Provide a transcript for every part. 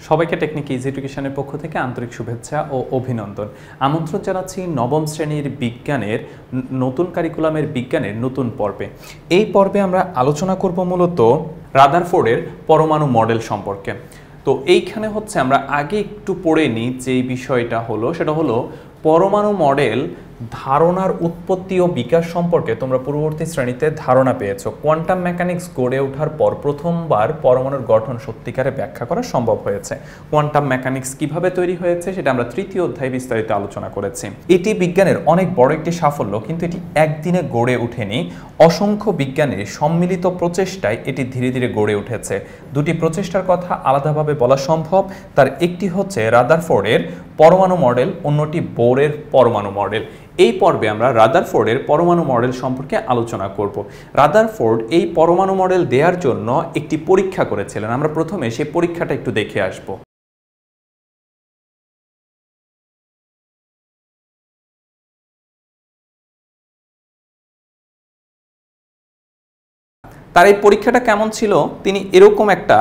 সবাইকে technique easy এডুকেশনের পক্ষ থেকে আন্তরিক শুভেচ্ছা ও অভিনন্দন। আমন্ত্রণ জানাচ্ছি নবম শ্রেণীর বিজ্ঞানের নতুন কারিকুলামের বিজ্ঞানের নতুন পর্বে। এই পর্বে আমরা আলোচনা করব মূলত রাদারফোর্ডের পরমাণু মডেল সম্পর্কে। তো এইখানে হচ্ছে আমরা আগে একটু পড়ে নিই যে বিষয়টা হলো সেটা হলো পরমাণু মডেল ধারণার উৎপত্তি ও বিকাশ সম্পর্কে তোমরা পূর্ববর্তী শ্রেণীতে ধারণা পেয়েছো। কোয়ান্টাম মেকানিক্স গড়ে ওঠার পর প্রথমবার পরমাণুর গঠন সত্যিকারে ব্যাখ্যা করা সম্ভব হয়েছে। কোয়ান্টাম মেকানিক্স কিভাবে তৈরি হয়েছে সেটা আমরা তৃতীয় অধ্যায়ে বিস্তারিত আলোচনা করেছি। এটি বিজ্ঞানের অনেক বড় একটি সাফল্য, কিন্তু এটি একদিনে গড়ে ওঠেনি। অসংখ্য বিজ্ঞানের সম্মিলিত প্রচেষ্টায় এটি ধীরে ধীরে গড়ে উঠেছে। দুটি প্রচেষ্টার কথা আলাদাভাবে বলা সম্ভব। তার একটি হচ্ছে রাদারফোর্ডের পরমাণু মডেল, অন্যটি বোরের পরমাণু মডেল। এই পর্বে আমরা রাদারফোর্ডের পরমাণু মডেল সম্পর্কে আলোচনা করব। রাদারফোর্ড এই পরমাণু মডেল দেওয়ার জন্য একটি পরীক্ষা করেছিলেন। আমরা প্রথমে সেই পরীক্ষাটা একটু দেখে আসব। তার এই পরীক্ষাটা কেমন ছিল? তিনি এরকম একটা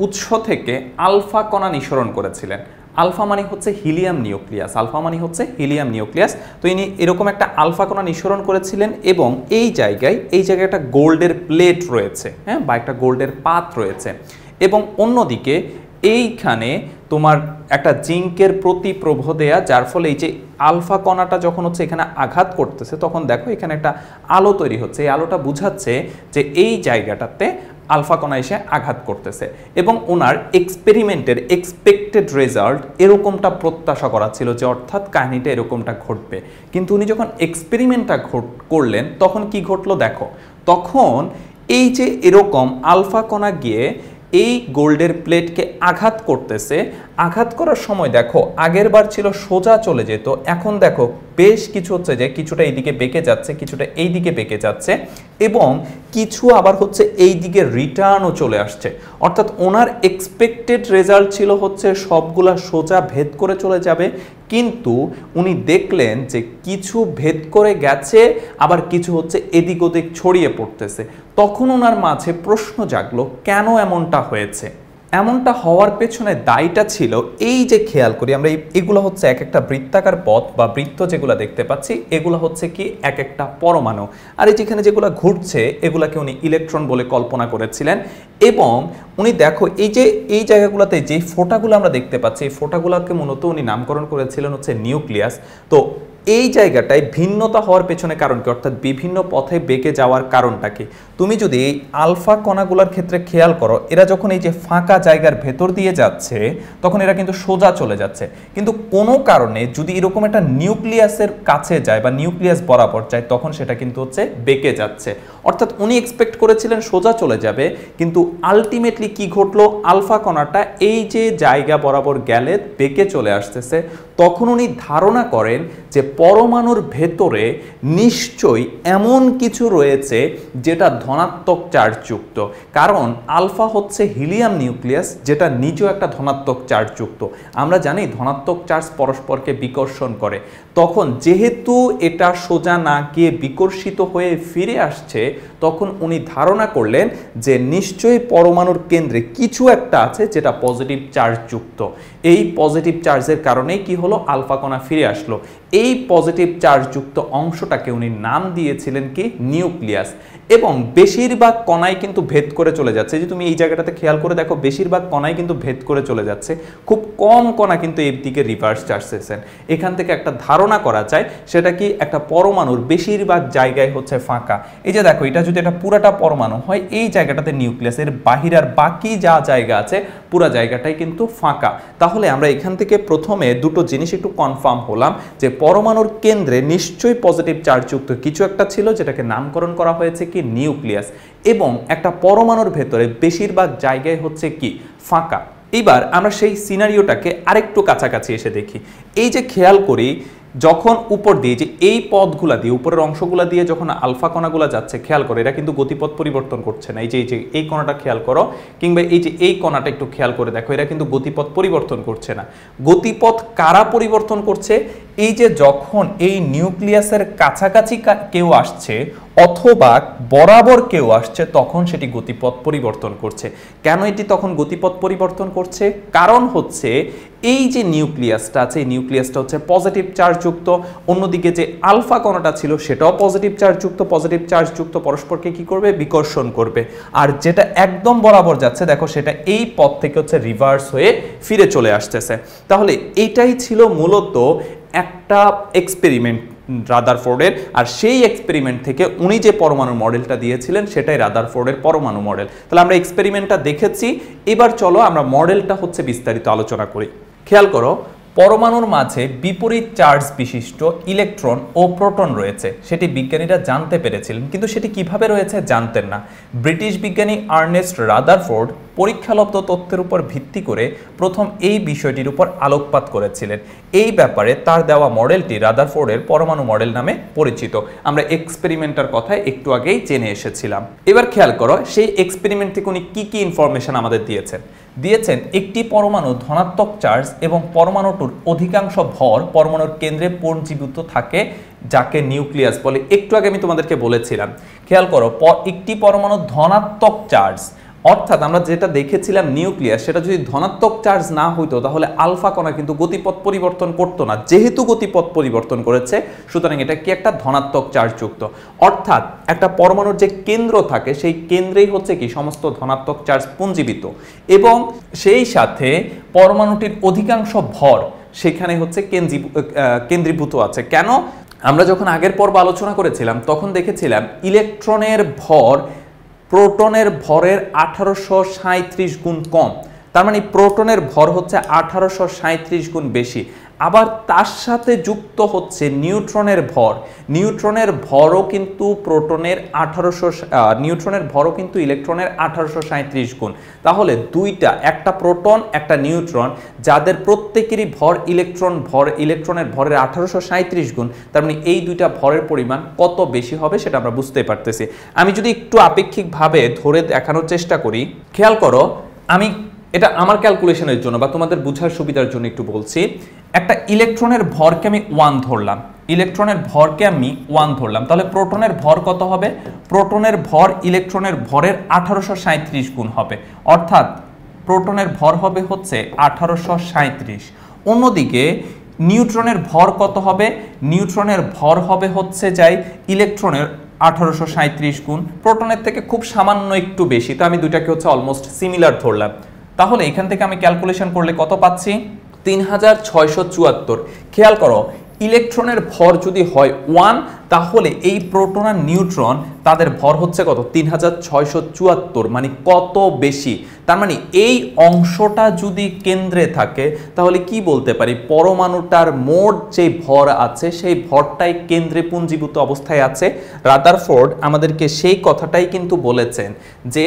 উৎস থেকে আলফা কণা নিঃসরণ করেছিলেন। আলফা মানে হচ্ছে হিলিয়াম নিউক্লিয়াস, আলফা মানে হচ্ছে হিলিয়াম নিউক্লিয়াস। তো ইনি এরকম একটা আলফা কণা নিঃসরণ করেছিলেন এবং এই জায়গায় একটা গোল্ডের প্লেট রয়েছে, হ্যাঁ, বা একটা গোল্ডের পাত রয়েছে। এবং অন্যদিকে এইখানে তোমার একটা জিঙ্কের প্রতিপ্রভ দেয়া, যার ফলে এই যে আলফা কণাটা যখন হচ্ছে এখানে আঘাত করতেছে তখন দেখো এখানে একটা আলো তৈরি হচ্ছে। এই আলোটা বুঝাচ্ছে যে এই জায়গাটাতে আলফা কণা এসে আঘাত করতেছে। এবং ওনার এক্সপেরিমেন্টের এক্সপেক্টেড রেজাল্ট এরকমটা প্রত্যাশা করা ছিল যে অর্থাৎ কাহিনীটা এরকমটা ঘটবে। কিন্তু উনি যখন এক্সপেরিমেন্টটা করলেন তখন কি ঘটলো দেখো। তখন এই যে এরকম আলফা কণা গিয়ে এই গোল্ডের প্লেটকে আঘাত করতেছে। আঘাত করার সময় দেখো আগের বার ছিল সোজা চলে যেত, এখন দেখো বেশ কিছু হচ্ছে যে কিছুটা এইদিকে বেঁকে যাচ্ছে, কিছুটা এই দিকে বেঁকে যাচ্ছে এবং কিছু আবার হচ্ছে এই দিকে রিটার্নও চলে আসছে। অর্থাৎ ওনার এক্সপেক্টেড রেজাল্ট ছিল হচ্ছে সবগুলা সোজা ভেদ করে চলে যাবে, কিন্তু উনি দেখলেন যে কিছু ভেদ করে গেছে, আবার কিছু হচ্ছে এদিক ওদিক ছড়িয়ে পড়তেছে। তখন ওনার মাঝে প্রশ্ন জাগলো কেন এমনটা হয়েছে। এমনটা হওয়ার পেছনে দায়টা ছিল এই যে খেয়াল করি আমরা এগুলো হচ্ছে এক একটা বৃত্তাকার পথ বা বৃত্ত যেগুলো দেখতে পাচ্ছি এগুলো হচ্ছে কি এক একটা পরমাণু। আর এই যেখানে যেগুলো ঘুরছে এগুলাকে উনি ইলেকট্রন বলে কল্পনা করেছিলেন। এবং উনি দেখো এই জায়গাগুলোতে যে ফোঁটাগুলো আমরা দেখতে পাচ্ছি এই ফোঁটাগুলোকে মূলত উনি নামকরণ করেছিলেন হচ্ছে নিউক্লিয়াস। তো এই জায়গাটায় ভিন্নতা হওয়ার পেছনে কারণ কি, অর্থাৎ বিভিন্ন পথে বেঁকে যাওয়ার কারণটা কি? তুমি যদি এই আলফা কণাগুলোর ক্ষেত্রে খেয়াল করো, এরা যখন এই যে ফাঁকা জায়গার ভেতর দিয়ে যাচ্ছে তখন এরা কিন্তু সোজা চলে যাচ্ছে, কিন্তু কোনো কারণে যদি এরকম একটা নিউক্লিয়াসের কাছে যায় বা নিউক্লিয়াস বরাবর যায় তখন সেটা কিন্তু হচ্ছে বেঁকে যাচ্ছে। অর্থাৎ উনি এক্সপেক্ট করেছিলেন সোজা চলে যাবে, কিন্তু আলটিমেটলি কি ঘটলো, আলফা কণাটা এই যে জায়গা বরাবর গেলে বেঁকে চলে আসতেছে। তখন উনি ধারণা করেন যে পরমাণুর ভেতরে নিশ্চয়ই এমন কিছু রয়েছে যেটা ধনাত্মক চার্জযুক্ত, কারণ আলফা হচ্ছে হিলিয়াম নিউক্লিয়াস যেটা নিজেও একটা ধনাত্মক চার্জযুক্ত। আমরা জানি ধনাত্মক চার্জ পরস্পরকে বিকর্ষণ করে। তখন যেহেতু এটা সোজা না গিয়ে বিকর্ষিত হয়ে ফিরে আসছে তখন উনি ধারণা করলেন যে নিশ্চয়ই পরমাণুর কেন্দ্রে কিছু একটা আছে যেটা পজিটিভ চার্জযুক্ত। এই পজিটিভ চার্জের কারণেই কি হলো, আলফা কণা ফিরে আসলো। এই পজিটিভ চার্জযুক্ত অংশটাকে উনি নাম দিয়েছিলেন কি, নিউক্লিয়াস। এবং বেশিরভাগ কণাই কিন্তু ভেদ করে চলে যাচ্ছে। যে তুমি এই জায়গাটাতে খেয়াল করে দেখো বেশিরভাগ কণাই কিন্তু ভেদ করে চলে যাচ্ছে, খুব কম কণা কিন্তু এর দিকে রিভার্স আসতেছেন। এখান থেকে একটা ধারণা করা যায় সেটা কি, একটা পরমাণুর বেশিরভাগ জায়গায় হচ্ছে ফাঁকা। এই যে দেখো এটা যদি এটা পুরাটা পরমাণু হয় এই জায়গাটাতে নিউক্লিয়াসের বাহির আর বাকি যা জায়গা আছে পুরা জায়গাটাই কিন্তু ফাঁকা। তাহলে আমরা এখান থেকে প্রথমে দুটো জিনিস একটু কনফার্ম হলাম যে পরমাণুর কেন্দ্রে নিশ্চয়ই পজিটিভ চার্জযুক্ত কিছু একটা ছিল যেটাকে নামকরণ করা হয়েছে কি, নিউক্লিয়াস। এবং একটা পরমাণুর ভেতরে বেশিরভাগ জায়গায় হচ্ছে কি, ফাঁকা। এবার আমরা সেই সিনারিওটাকে আরেকটু কাছাকাছি এসে দেখি। এই যে খেয়াল করি যখন উপর দিয়ে যে এই পথগুলা দিয়ে উপরের অংশগুলা দিয়ে যখন আলফা কণাগুলা যাচ্ছে খেয়াল করো এরা কিন্তু গতিপথ পরিবর্তন করছে না। এই যে এই কণাটা খেয়াল করো, কিংবা এই যে এই কণাটা একটু খেয়াল করে দেখো, এরা কিন্তু গতিপথ পরিবর্তন করছে না। গতিপথ কারা পরিবর্তন করছে? এই যে যখন এই নিউক্লিয়াসের কাছাকাছি কেউ আসছে অথবা বরাবর কেউ আসছে তখন সেটি গতিপথ পরিবর্তন করছে। কেন এটি তখন গতিপথ পরিবর্তন করছে? কারণ হচ্ছে এই যে নিউক্লিয়াসটা আছে, এই নিউক্লিয়াসটা হচ্ছে পজিটিভ চার্জযুক্ত, অন্যদিকে যে আলফা কণাটা ছিল সেটাও পজিটিভ চার্জযুক্ত পরস্পরকে কি করবে? বিকর্ষণ করবে। আর যেটা একদম বরাবর যাচ্ছে দেখো সেটা এই পথ থেকে হচ্ছে রিভার্স হয়ে ফিরে চলে আসতেছে। তাহলে এইটাই ছিল মূলত একটা এক্সপেরিমেন্ট রাদারফোর্ডের, আর সেই এক্সপেরিমেন্ট থেকে উনি যে পরমাণু মডেলটা দিয়েছিলেন সেটাই রাদারফোর্ডের পরমাণু মডেল। তাহলে আমরা এক্সপেরিমেন্টটা দেখেছি, এবার চলো আমরা মডেলটা হচ্ছে বিস্তারিত আলোচনা করি। খেয়াল করো, পরমাণুর মাঝে বিপরীত চার্জ বিশিষ্ট ইলেকট্রন ও প্রোটন রয়েছে, সেটি বিজ্ঞানীরা জানতে পেরেছিলেন, কিন্তু সেটি কিভাবে রয়েছে জানতেন না। ব্রিটিশ বিজ্ঞানী আর্নেস্ট রাদারফোর্ড পরীক্ষালব্ধ তথ্যের উপর ভিত্তি করে প্রথম এই বিষয়টির উপর আলোকপাত করেছিলেন। এই ব্যাপারে তার দেওয়া মডেলটি রাদারফোর্ডের পরমাণু মডেল নামে পরিচিত। আমরা এক্সপেরিমেন্টার কথায় একটু আগেই জেনে এসেছিলাম। এবার খেয়াল করো, সেই এক্সপেরিমেন্ট থেকে উনি কি কি ইনফরমেশন আমাদের দিয়েছেন একটি পরমাণু ধনাত্মক চার্জ এবং পরমাণুটির অধিকাংশ ভর পরমাণুর কেন্দ্রে পুঞ্জীভূত থাকে, যাকে নিউক্লিয়াস বলে। একটু আগে আমি তোমাদেরকে বলেছিলাম, খেয়াল করো, একটি পরমাণু ধনাত্মক চার্জ, অর্থাৎ আমরা যেটা দেখেছিলাম নিউক্লিয়াস, সেটা যদি ধনাত্মক চার্জ না হইতো তাহলে আলফা কণা কিন্তু গতিপথ পরিবর্তন করতো না। যেহেতু গতিপথ পরিবর্তন করেছে, সুতরাং এটা কি একটা ধনাত্মক চার্জযুক্ত। অর্থাৎ একটা পরমাণুর যে কেন্দ্র থাকে সেই কেন্দ্রেই হচ্ছে কি সমস্ত ধনাত্মক চার্জ পুঞ্জীভূত, এবং সেই সাথে পরমাণুটির অধিকাংশ ভর সেখানে হচ্ছে কেন্দ্রীভূত আছে। কেন? আমরা যখন আগের পর্ব আলোচনা করেছিলাম তখন দেখেছিলাম ইলেকট্রনের ভর প্রোটনের ভরের 1837 গুণ কম। তার মানে প্রোটনের ভর হচ্ছে 1837 গুণ বেশি। আবার তার সাথে যুক্ত হচ্ছে নিউট্রনের ভর। নিউট্রনের ভরও কিন্তু নিউট্রনের ভরও কিন্তু ইলেকট্রনের 1837 গুণ। তাহলে দুইটা, একটা প্রোটন একটা নিউট্রন, যাদের প্রত্যেকেরই ভর ইলেকট্রনের ভরের 1837 গুণ। তার মানে এই দুইটা ভরের পরিমাণ কত বেশি হবে সেটা আমরা বুঝতে পারতেছি। আমি যদি একটু আপেক্ষিকভাবে ধরে দেখানোর চেষ্টা করি, খেয়াল করো, আমি এটা আমার ক্যালকুলেশনের জন্য বা তোমাদের বোঝার সুবিধার জন্য একটু বলছি। একটা ইলেকট্রনের ভরকে আমি 1 ধরলাম, তাহলে প্রোটনের ভর কত হবে? প্রোটনের ভর ইলেকট্রনের ভরের 1837 গুণ হবে, অর্থাৎ প্রোটনের ভর হবে হচ্ছে 1837। অন্যদিকে নিউট্রনের ভর কত হবে? নিউট্রনের ভর হবে হচ্ছে ইলেকট্রনের 1837 গুণ, প্রোটনের থেকে খুব সামান্য একটু বেশি। তো আমি দুইটাকে হচ্ছে অলমোস্ট সিমিলার ধরলাম। তাহলে এখান থেকে আমি ক্যালকুলেশন করলে কত পাচ্ছি? 3674। খেয়াল করো, ইলেকট্রনের ভর যদি হয় 1, তাহলে এই প্রোটন আর নিউট্রন তাদের ভর হচ্ছে কত? 3674, মানে কত বেশি। তার মানে এই অংশটা যদি কেন্দ্রে থাকে তাহলে কি বলতে পারি? পরমাণুটার মোট যে ভর আছে সেই ভরটাই কেন্দ্রে পুঞ্জীভূত অবস্থায় আছে। রাদারফোর্ড আমাদেরকে সেই কথাটাই কিন্তু বলেছেন যে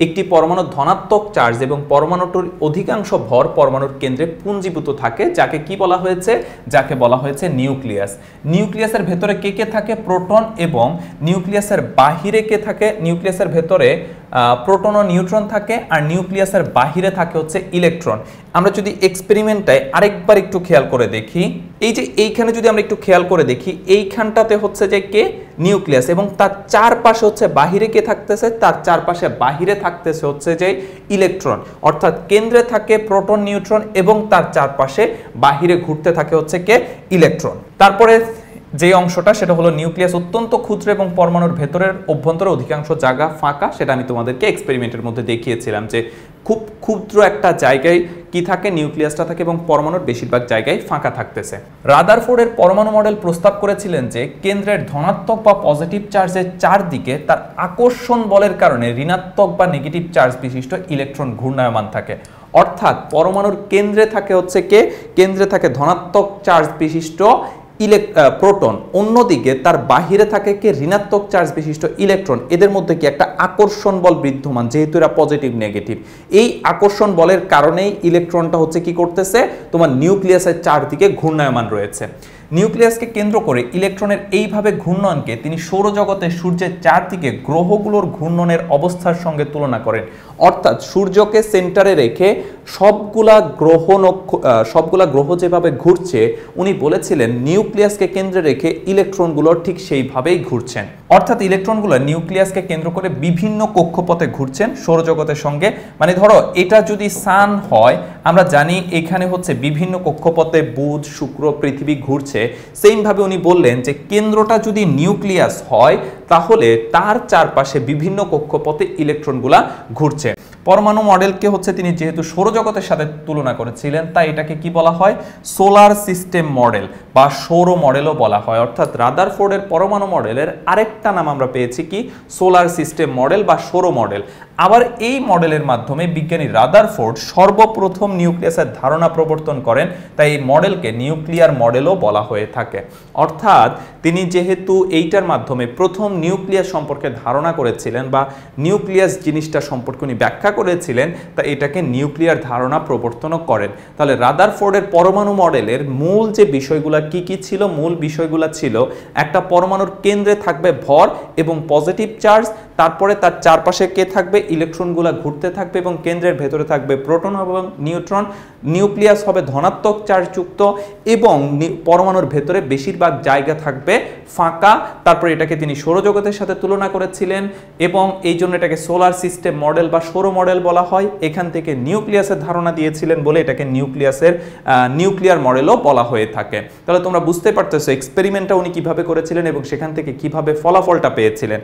একটি পরমাণু ধনাত্মক চার্জ এবং পরমাণুটির অধিকাংশ ভর পরমাণুর কেন্দ্রে পুঞ্জীভূত থাকে, যাকে কি বলা হয়েছে? যাকে বলা হয়েছে নিউক্লিয়াস। নিউক্লিয়াসের ভেতরে কে কে থাকে? প্রোটন, এবং নিউক্লিয়াসের বাহিরে কে থাকে? নিউক্লিয়াসের ভেতরে প্রোটন ও নিউট্রন থাকে, আর নিউক্লিয়াসের বাহিরে থাকে হচ্ছে ইলেকট্রন। আমরা যদি এক্সপেরিমেন্টটায় আরেকবার একটু খেয়াল করে দেখি, এই যে এইখানে যদি আমরা একটু খেয়াল করে দেখি, এইখানটাতে হচ্ছে যে কে? নিউক্লিয়াস, এবং তার চারপাশে হচ্ছে বাহিরে কে থাকতেছে? তার চারপাশে বাহিরে থাকতেছে হচ্ছে যে ইলেকট্রন। অর্থাৎ কেন্দ্রে থাকে প্রোটন নিউট্রন এবং তার চারপাশে বাহিরে ঘুরতে থাকে হচ্ছে কে? ইলেকট্রন। তারপরে যে অংশটা সেটা হলো নিউক্লিয়াস অত্যন্ত ক্ষুদ্র এবং পরমাণুর ভেতরের অভ্যন্তরে অধিকাংশ জায়গা ফাঁকা। সেটা আমি তোমাদেরকে এক্সপেরিমেন্টের মধ্যে দেখিয়েছিলাম যে খুব ক্ষুদ্র একটা জায়গায় কি থাকে? নিউক্লিয়াসটা থাকে, এবং পরমাণুর বেশিরভাগ জায়গায় ফাঁকা থাকতেছে। রাদারফোর্ডের পরমাণু মডেল প্রস্তাব করেছিলেন যে কেন্দ্রের ধনাত্মক বা পজিটিভ চার্জের চারদিকে তার আকর্ষণ বলের কারণে ঋণাত্মক বা নেগেটিভ চার্জ বিশিষ্ট ইলেকট্রন ঘূর্ণায়মান থাকে। অর্থাৎ পরমাণুর কেন্দ্রে থাকে হচ্ছে কে? কেন্দ্রে থাকে ধনাত্মক চার্জ বিশিষ্ট প্রোটন, অন্যদিকে তার বাহিরে থাকে কে? ঋণাত্মক চার্জ বিশিষ্ট ইলেকট্রন। এদের মধ্যে কি একটা আকর্ষণ বল বিদ্যমান, যেহেতু এরা পজিটিভ নেগেটিভ। এই আকর্ষণ বলের কারণেই ইলেকট্রনটা হচ্ছে কি করতেছে? তোমার নিউক্লিয়াসের চারদিকে ঘূর্ণায়মান রয়েছে। নিউক্লিয়াসকে কেন্দ্র করে ইলেকট্রনের এইভাবে ঘূর্ণনকে তিনি সৌরজগতে সূর্যের চারদিকে গ্রহগুলোর ঘূর্ণনের অবস্থার সঙ্গে তুলনা করেন। অর্থাৎ সূর্যকে সেন্টারে রেখে সবগুলা গ্রহ যেভাবে ঘুরছে উনি বলেছিলেন নিউক্লিয়াসকে কেন্দ্রে রেখে ইলেকট্রনগুলো ঠিক সেইভাবেই ঘুরছেন। অর্থাৎ ইলেকট্রনগুলো নিউক্লিয়াসকে কেন্দ্র করে বিভিন্ন কক্ষপথে ঘুরছেন সৌরজগতের সঙ্গে। মানে ধরো এটা যদি সান হয়, আমরা জানি এখানে হচ্ছে বিভিন্ন কক্ষপথে বুধ, শুক্র, পৃথিবী ঘুরছে। সেইমভাবে উনি বললেন যে কেন্দ্রটা যদি নিউক্লিয়াস হয় তাহলে তার চারপাশে বিভিন্ন কক্ষপথে ইলেকট্রনগুলা ঘুরছে। পরমাণু মডেলকে হচ্ছে তিনি যেহেতু সৌরজগতের সাথে তুলনা করেছিলেন তাই এটাকে কি বলা হয়, সোলার সিস্টেম মডেল বা সৌর মডেলও বলা হয়। অর্থাৎ রাদারফোর্ডের পরমাণু মডেলের আরেকটা নাম আমরা পেয়েছি কি, সোলার সিস্টেম মডেল বা সৌর মডেল। আবার এই মডেলের মাধ্যমে বিজ্ঞানী রাদারফোর্ড সর্বপ্রথম নিউক্লিয়াসের ধারণা প্রবর্তন করেন, তাই এই মডেলকে নিউক্লিয়ার মডেলও বলা হয়ে থাকে। অর্থাৎ তিনি যেহেতু এইটার মাধ্যমে প্রথম নিউক্লিয়াস সম্পর্কে ধারণা করেছিলেন বা নিউক্লিয়াস জিনিসটা সম্পর্কে উনি ব্যাখ্যা করেছিলেন, তা এটাকে নিউক্লিয়ার ধারণা প্রবর্তনও করেন। তাহলে রাদারফোর্ডের পরমাণু মডেলের মূল যে বিষয়গুলো কি কি ছিল, মূল বিষয়গুলো ছিল একটা পরমাণুর কেন্দ্রে থাকবে ভর এবং পজিটিভ চার্জ, তারপরে তার চারপাশে কে থাকবে, ইলেকট্রনগুলো ঘুরতে থাকবে এবং কেন্দ্রের ভেতরে থাকবে প্রোটন এবং নিউট্রন। নিউক্লিয়াস হবে ধনাত্মক চার্জযুক্ত এবং পরমাণুর ভেতরে বেশিরভাগ জায়গা থাকবে ফাঁকা। তারপরে এটাকে তিনি সৌরজগতের সাথে তুলনা করেছিলেন এবং এই জন্য এটাকে সোলার সিস্টেম মডেল বা সৌর মডেল বলা হয়। এখান থেকে নিউক্লিয়াসের ধারণা দিয়েছিলেন বলে এটাকে নিউক্লিয়ার মডেলও বলা হয়ে থাকে। তাহলে তোমরা বুঝতে পারতেছো এক্সপেরিমেন্টটা উনি কিভাবে করেছিলেন এবং সেখান থেকে কিভাবে ফলাফলটা পেয়েছিলেন।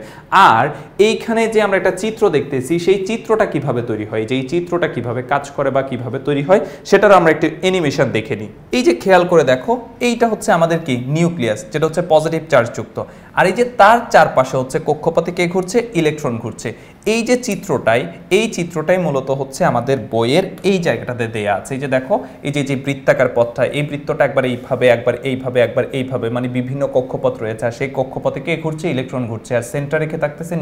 আর এইখানে যে আমরা একটা চিত্র দেখতেছি সেই চিত্রটা কিভাবে তৈরি হয়, যে এই চিত্রটা কিভাবে কাজ করে বা কিভাবে তৈরি হয় সেটার আমরা একটু অ্যানিমেশন দেখে নিই। এই যে খেয়াল করে দেখো, এইটা হচ্ছে আমাদের কি নিউক্লিয়াস, যেটা হচ্ছে পজিটিভ চার্জযুক্ত। আর এই যে তার চারপাশে হচ্ছে কক্ষপথে কে ঘুরছে, ইলেকট্রন ঘুরছে। এই যে চিত্রটাই মূলত হচ্ছে আমাদের বইয়ের এই জায়গাটাতে দেয়া আছে। এই যে দেখো, এই যে বৃত্তাকার পথটা, এই বৃত্তটা একবার এইভাবে একবার এইভাবে একবার এইভাবে, মানে বিভিন্ন কক্ষপথ রয়েছে। আর সেই কক্ষপথে কে ঘুরছে, ইলেকট্রন ঘুরছে। আর সেন্টারে কে থাকতেছে,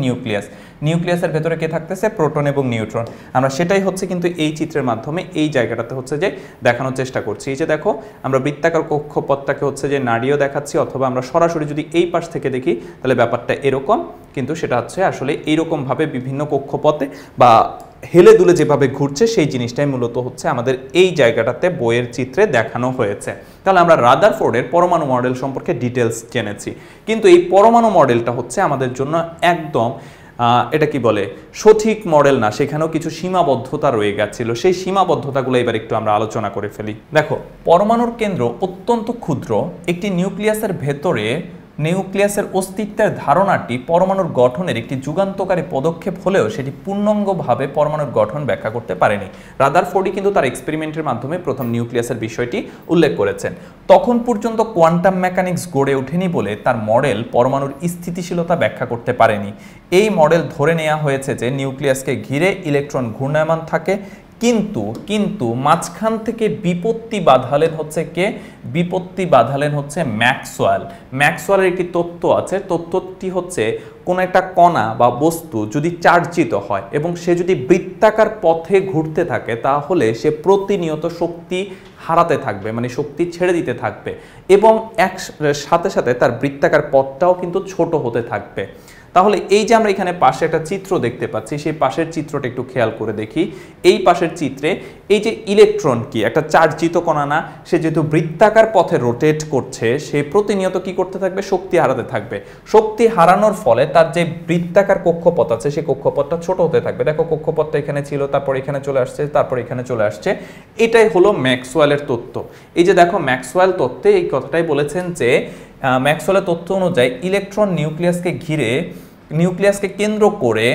নিউক্লিয়াসের ভেতরে কে থাকতেছে, প্রোটন এবং নিউট্রন। আমরা সেটাই হচ্ছে কিন্তু এই চিত্রের মাধ্যমে এই জায়গাটাতে হচ্ছে যে দেখানোর চেষ্টা করছি। এই যে দেখো, আমরা বৃত্তাকার কক্ষপথটাকে হচ্ছে যে নাড়িয়েও দেখাচ্ছি, অথবা আমরা সরাসরি যদি এই পাশ থেকে দেখি তাহলে ব্যাপারটা এরকম, কিন্তু সেটা হচ্ছে আসলে এইরকম ভাবে বিভিন্ন কক্ষপথে বা হেলে দুলে যেভাবে ঘুরছে সেই জিনিসটাই মূলত হচ্ছে আমাদের এই জায়গাটাতে বইয়ের চিত্রে দেখানো হয়েছে। তাহলে আমরা রাদারফোর্ডের পরমাণু মডেল সম্পর্কে ডিটেলস জেনেছি, কিন্তু এই পরমাণু মডেলটা হচ্ছে আমাদের জন্য একদম এটা কি বলে সঠিক মডেল না, সেখানেও কিছু সীমাবদ্ধতা রয়ে গেছিল। সেই সীমাবদ্ধতাগুলো এবার একটু আমরা আলোচনা করে ফেলি। দেখো, পরমাণুর কেন্দ্র অত্যন্ত ক্ষুদ্র। একটি নিউক্লিয়াসের ভেতরে নিউক্লিয়াসের অস্তিত্বের ধারণাটি পরমাণুর গঠনের একটি যুগান্তকারী পদক্ষেপ হলেও সেটি পূর্ণাঙ্গভাবে পরমাণুর গঠন ব্যাখ্যা করতে পারেনি। রাদারফোর্ডই কিন্তু তার এক্সপেরিমেন্টের মাধ্যমে প্রথম নিউক্লিয়াসের বিষয়টি উল্লেখ করেছেন। তখন পর্যন্ত কোয়ান্টাম মেকানিক্স গড়ে ওঠেনি বলে তার মডেল পরমাণুর স্থিতিশীলতা ব্যাখ্যা করতে পারেনি। এই মডেল ধরে নেওয়া হয়েছে যে নিউক্লিয়াসকে ঘিরে ইলেকট্রন ঘূর্ণায়মান থাকে, কিন্তু মাঝখান থেকে বিপত্তি বাঁধালেন হচ্ছে ম্যাক্সওয়েলের একটি তত্ত্ব আছে। তত্ত্বটি হচ্ছে কোন একটা কণা বা বস্তু যদি চার্জিত হয় এবং সে যদি বৃত্তাকার পথে ঘুরতে থাকে তাহলে সে প্রতিনিয়ত শক্তি হারাতে থাকবে, মানে শক্তি ছেড়ে দিতে থাকবে এবং সাথে সাথে তার বৃত্তাকার পথটাও কিন্তু ছোট হতে থাকবে। তাহলে এই যে আমরা এখানে পাশে একটা চিত্র দেখতে পাচ্ছি, সেই পাশের চিত্রটা একটু খেয়াল করে দেখি। এই পাশের চিত্রে এই যে ইলেকট্রন কি একটা চার্জিত কণা না, সে যেহেতু বৃত্তাকার পথে রোটেট করছে সে প্রতিনিয়ত কি করতে থাকবে, শক্তি হারাতে থাকবে। শক্তি হারানোর ফলে তার যে বৃত্তাকার কক্ষপথ আছে সেই কক্ষপথটা ছোট হতে থাকবে। দেখো, কক্ষপথটা এখানে ছিল, তারপর এখানে চলে আসছে, তারপর এখানে চলে আসছে। এটাই হলো ম্যাক্সওয়েলের তত্ত্ব। এই যে দেখো, ম্যাক্সওয়েল তত্ত্বে এই কথাটাই বলেছেন যে ম্যাক্সওয়েলের তত্ত্ব অনুযায়ী ইলেকট্রন নিউক্লিয়াসকে কেন্দ্র করে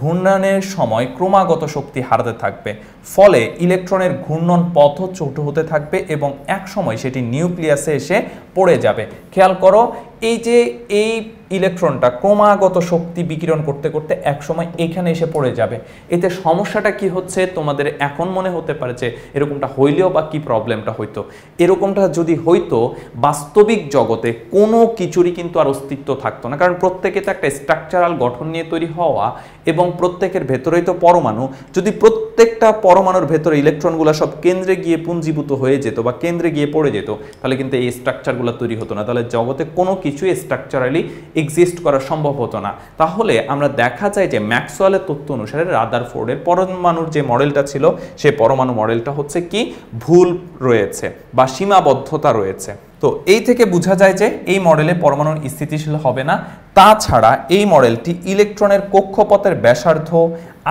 ঘূর্ণনের সময় ক্রমাগত শক্তি হারাতে থাকবে, ফলে ইলেকট্রনের ঘূর্ণন পথও ছোট হতে থাকবে এবং এক সময় সেটি নিউক্লিয়াসে এসে পড়ে যাবে। খেয়াল করো, এই যে এই ইলেকট্রনটা ক্রমাগত শক্তি বিকিরণ করতে করতে এক সময় এখানে এসে পড়ে যাবে। এতে সমস্যাটা কি হচ্ছে তোমাদের এখন মনে হতে পারে যে এরকমটা হইলেও বা কি প্রবলেমটা হইতো। এরকমটা যদি হইতো বাস্তবিক জগতে কোনো কিছুরই কিন্তু আর অস্তিত্ব থাকতো না, কারণ প্রত্যেকে তো একটা স্ট্রাকচারাল গঠন নিয়ে তৈরি হওয়া এবং প্রত্যেকের ভেতরেই তো পরমাণু। যদি প্রত্যেকটা পরমাণুর ভেতরে ইলেকট্রনগুলো সব কেন্দ্রে গিয়ে পুঞ্জীভূত হয়ে যেত বা কেন্দ্রে গিয়ে পড়ে যেত, তাহলে কিন্তু এই স্ট্রাকচারগুলো তৈরি হতো না, তাহলে জগতে কোনো কিছুই স্ট্রাকচারালি এক্সিস্ট করা সম্ভব হতো না। তাহলে আমরা দেখা যায় যে ম্যাক্সওয়েলের তত্ত্ব অনুসারে রাদারফোর্ডের পরমাণুর যে মডেলটা ছিল সেই পরমাণু মডেলটা হচ্ছে কি ভুল রয়েছে বা সীমাবদ্ধতা রয়েছে। তো এই থেকে বোঝা যায় যে এই মডেলে পরমাণু স্থিতিশীল হবে না। তাছাড়া এই মডেলটি ইলেকট্রনের কক্ষপথের ব্যাসার্ধ,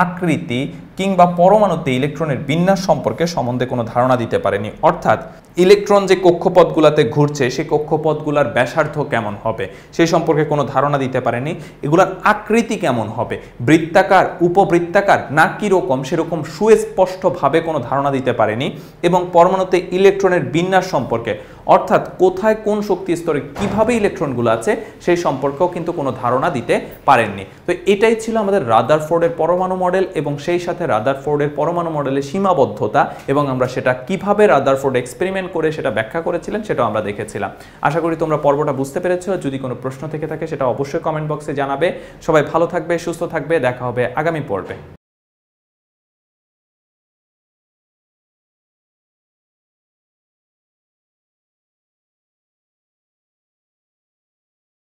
আকৃতি কিংবা পরমাণুতে ইলেকট্রনের বিন্যাস সম্পর্কে সম্বন্ধে কোনো ধারণা দিতে পারেনি। অর্থাৎ ইলেকট্রন যে কক্ষপথগুলোতে ঘুরছে সেই কক্ষপথগুলোর ব্যাসার্ধ কেমন হবে সেই সম্পর্কে কোনো ধারণা দিতে পারেনি। এগুলোর আকৃতি কেমন হবে, বৃত্তাকার, উপবৃত্তাকার না কীরকম, সেরকম সুস্পষ্টভাবে কোনো ধারণা দিতে পারেনি। এবং পরমাণুতে ইলেকট্রনের বিন্যাস সম্পর্কে, অর্থাৎ কোথায় কোন শক্তি স্তরে কীভাবে ইলেকট্রনগুলো আছে সেই সম্পর্কেও কিন্তু কোনো ধারণা দিতে পারেননি। তো এটাই ছিল আমাদের রাদারফোর্ডের পরমাণু মডেল এবং সেই সাথে রাদারফোর্ডের পরমাণু মডেলের সীমাবদ্ধতা, এবং আমরা সেটা কিভাবে রাদারফোর্ড এক্সপেরিমেন্ট করে সেটা ব্যাখ্যা করেছিলেন সেটাও আমরা দেখেছিলাম। আশা করি তোমরা পর্বটা বুঝতে পেরেছো। যদি কোনো প্রশ্ন থেকে থাকে সেটা অবশ্যই কমেন্ট বক্সে জানাবে। সবাই ভালো থাকবে, সুস্থ থাকবে, দেখা হবে আগামী পর্বে।